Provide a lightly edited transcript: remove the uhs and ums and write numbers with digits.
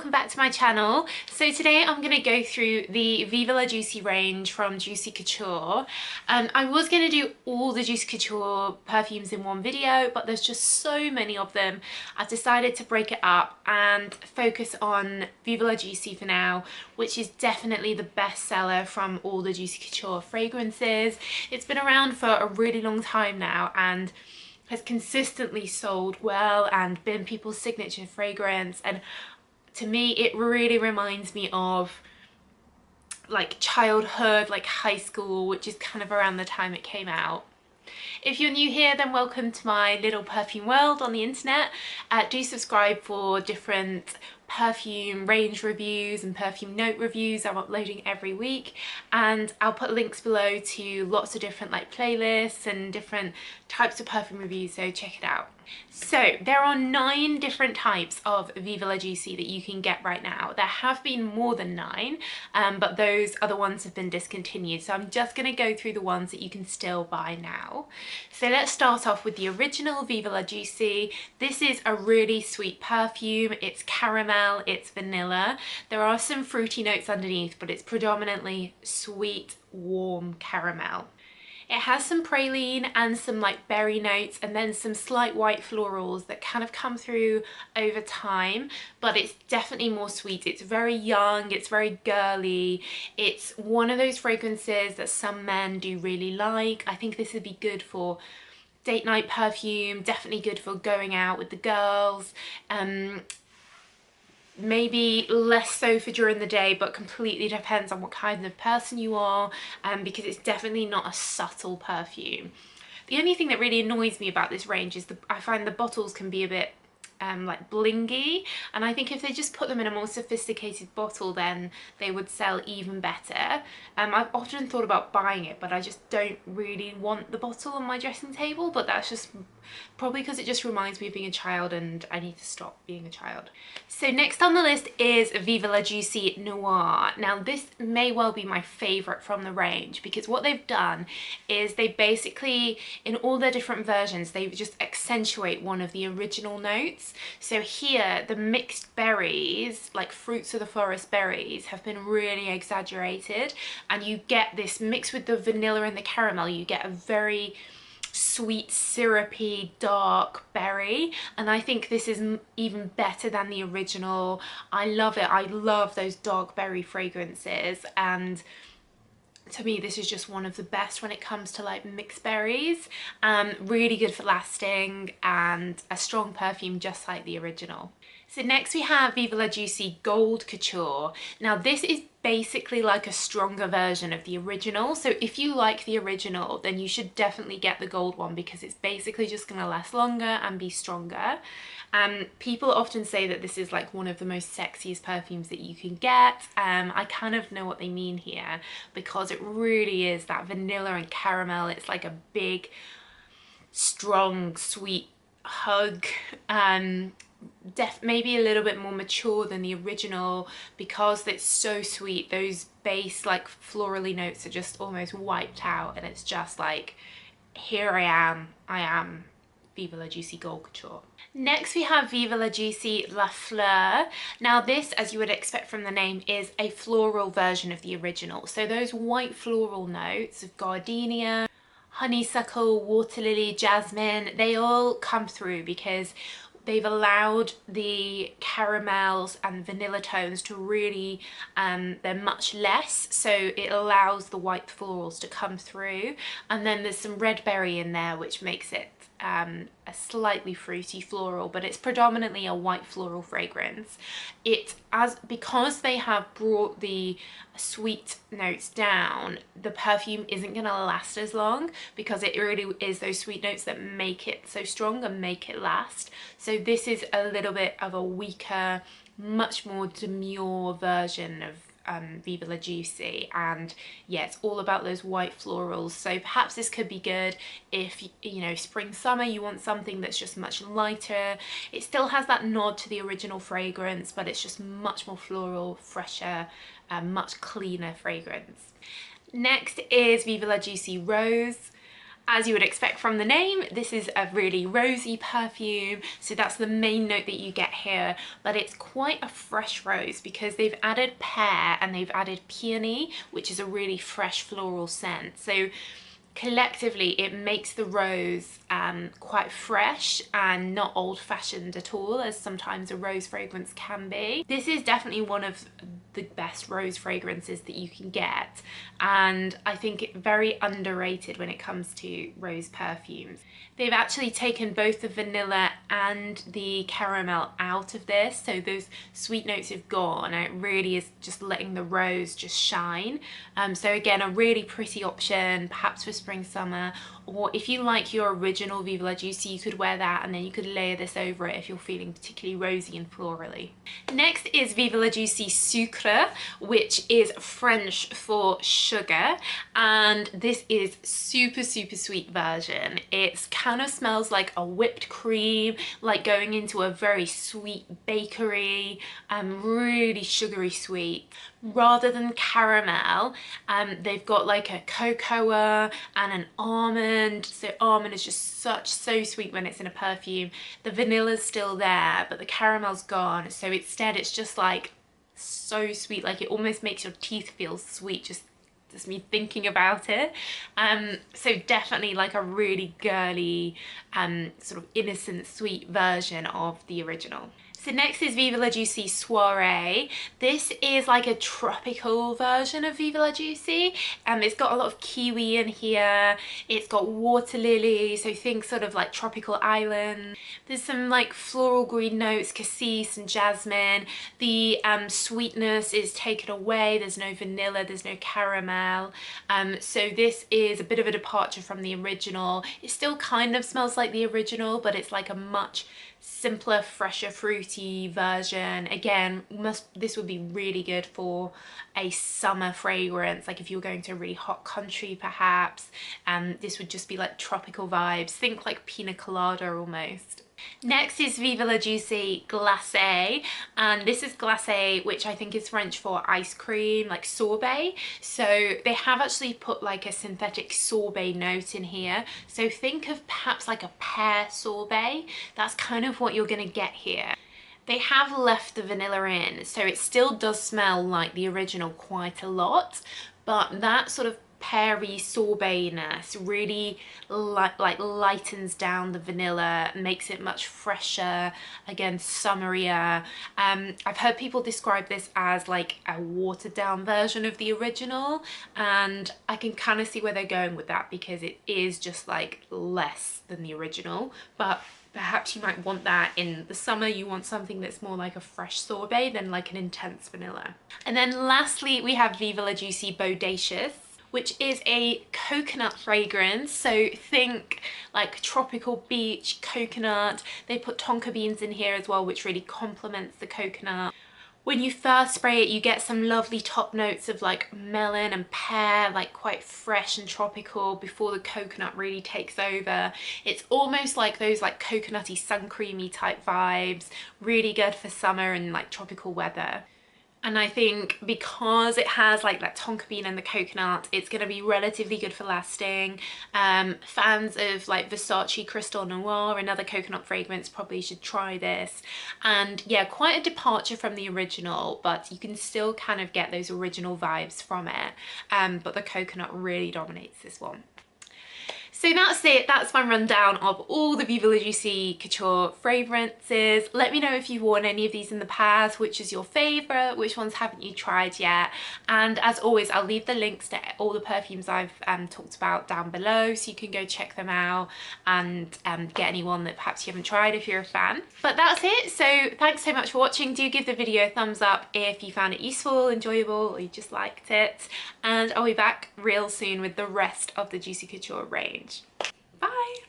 welcome back to my channel. So today I'm going to go through the Viva La Juicy range from Juicy Couture. I was going to do all the Juicy Couture perfumes in one video, but there's just so many of them. I've decided to break it up and focus on Viva La Juicy for now, which is definitely the best seller from all the Juicy Couture fragrances. It's been around for a really long time now and has consistently sold well and been people's signature fragrance, and to me it really reminds me of like childhood, like high school, which is kind of around the time it came out. If you're new here, then welcome to my little perfume world on the internet. Do subscribe for different perfume range reviews and perfume note reviews I'm uploading every week, and I'll put links below to lots of different like playlists and different types of perfume reviews, so check it out. So there are 9 different types of Viva La Juicy that you can get right now. There have been more than 9, but those other ones have been discontinued, so I'm just going to go through the ones that you can still buy now. So let's start off with the original Viva La Juicy. This is a really sweet perfume. It's caramel, it's vanilla. There are some fruity notes underneath, but it's predominantly sweet, warm caramel. It has some praline and some like berry notes, and then some slight white florals that kind of come through over time, but it's definitely more sweet. It's very young, it's very girly. It's one of those fragrances that some men do really like. I think this would be good for date night perfume, definitely good for going out with the girls. Maybe less so for during the day, but completely depends on what kind of person you are, because it's definitely not a subtle perfume. The only thing that really annoys me about this range is I find the bottles can be a bit like blingy, and I think if they just put them in a more sophisticated bottle then they would sell even better. I've often thought about buying it, but I just don't really want the bottle on my dressing table, but that's just probably because it just reminds me of being a child and I need to stop being a child. So next on the list is Viva La Juicy Noir. Now this may well be my favourite from the range, because what they've done is they basically, in all their different versions, they just accentuate one of the original notes. So here the mixed berries, like fruits of the forest berries, have been really exaggerated, and you get this mixed with the vanilla and the caramel, you get a very sweet, syrupy, dark berry, and I think this is even better than the original. I love it. I love those dark berry fragrances, and to me this is just one of the best when it comes to like mixed berries. Really good for lasting and a strong perfume just like the original. So next we have Viva La Juicy Gold Couture. Now this is basically like a stronger version of the original, so if you like the original then you should definitely get the gold one, because it's basically just going to last longer and be stronger. People often say that this is like one of the most sexiest perfumes that you can get. I kind of know what they mean here, because it really is that vanilla and caramel. It's like a big, strong, sweet hug. Maybe a little bit more mature than the original, because it's so sweet. Those base like florally notes are just almost wiped out, and it's just like, here I am Viva La Juicy Gold Couture. Next we have Viva La Juicy Lafleur. Now this, as you would expect from the name, is a floral version of the original. So those white floral notes of gardenia, honeysuckle, water lily, jasmine, they all come through because they've allowed the caramels and vanilla tones to really, they're much less, so it allows the white florals to come through, and then there's some red berry in there which makes it a slightly fruity floral, but it's predominantly a white floral fragrance. Because they have brought the sweet notes down, the perfume isn't going to last as long, because it really is those sweet notes that make it so strong and make it last. So this is a little bit of a weaker, much more demure version of Viva La Juicy, and yeah, it's all about those white florals. So perhaps this could be good if, you know, spring summer, you want something that's just much lighter. It still has that nod to the original fragrance, but it's just much more floral, fresher, much cleaner fragrance. Next is Viva La Juicy Rose. As you would expect from the name, this is a really rosy perfume, so that's the main note that you get here, but it's quite a fresh rose because they've added pear and they've added peony, which is a really fresh floral scent. So collectively it makes the rose quite fresh and not old-fashioned at all, as sometimes a rose fragrance can be. This is definitely one of the best rose fragrances that you can get, and I think it very underrated when it comes to rose perfumes. They've actually taken both the vanilla and the caramel out of this, so those sweet notes have gone and it really is just letting the rose just shine. So again, a really pretty option, perhaps for spring, summer, or if you like your original Viva La Juicy, you could wear that and then you could layer this over it if you're feeling particularly rosy and florally. Next is Viva La Juicy Sucre, which is French for sugar, and this is super sweet version. It's kind of smells like a whipped cream, like going into a very sweet bakery, really sugary sweet. Rather than caramel, they've got like a cocoa and an almond. So almond is just so sweet when it's in a perfume. The vanilla's still there, but the caramel's gone. So instead it's just like so sweet, like it almost makes your teeth feel sweet, just me thinking about it. So definitely like a really girly, sort of innocent sweet version of the original. So next is Viva La Juicy Soiree. This is like a tropical version of Viva La Juicy. It's got a lot of kiwi in here. It's got water lily, so think sort of like tropical island. There's some like floral green notes, cassis and jasmine. The sweetness is taken away. There's no vanilla, there's no caramel. So this is a bit of a departure from the original. It still kind of smells like the original, but it's like a much simpler, fresher, fruity version. Again, this would be really good for a summer fragrance, like if you were going to a really hot country perhaps. This would just be like tropical vibes, think like pina colada almost. Next is Viva La Juicy Glacé, and this is glacé, which I think is French for ice cream, like sorbet. So they have actually put like a synthetic sorbet note in here. So think of perhaps like a pear sorbet. That's kind of what you're gonna get here. They have left the vanilla in, so it still does smell like the original quite a lot, but that sort of peary sorbetness really like lightens down the vanilla, makes it much fresher, again summerier. I've heard people describe this as like a watered down version of the original, and I can kind of see where they're going with that because it is just like less than the original, but perhaps you might want that in the summer. You want something that's more like a fresh sorbet than like an intense vanilla. And then lastly we have Viva La Juicy Bodacious, which is a coconut fragrance. So think like tropical beach, coconut. They put tonka beans in here as well, which really complements the coconut. When you first spray it, you get some lovely top notes of like melon and pear, like quite fresh and tropical before the coconut really takes over. It's almost like those like coconutty sun creamy type vibes, really good for summer and like tropical weather. And I think because it has like that tonka bean and the coconut, it's going to be relatively good for lasting. Fans of like Versace Crystal Noir, another coconut fragrance, probably should try this. And yeah, quite a departure from the original, but you can still kind of get those original vibes from it. But the coconut really dominates this one. So that's it, that's my rundown of all the Viva La Juicy Couture fragrances. Let me know if you've worn any of these in the past, which is your favourite, which ones haven't you tried yet. And as always, I'll leave the links to all the perfumes I've talked about down below, so you can go check them out and get anyone that perhaps you haven't tried if you're a fan. But that's it, so thanks so much for watching. Do give the video a thumbs up if you found it useful, enjoyable, or you just liked it. And I'll be back real soon with the rest of the Juicy Couture range. Bye!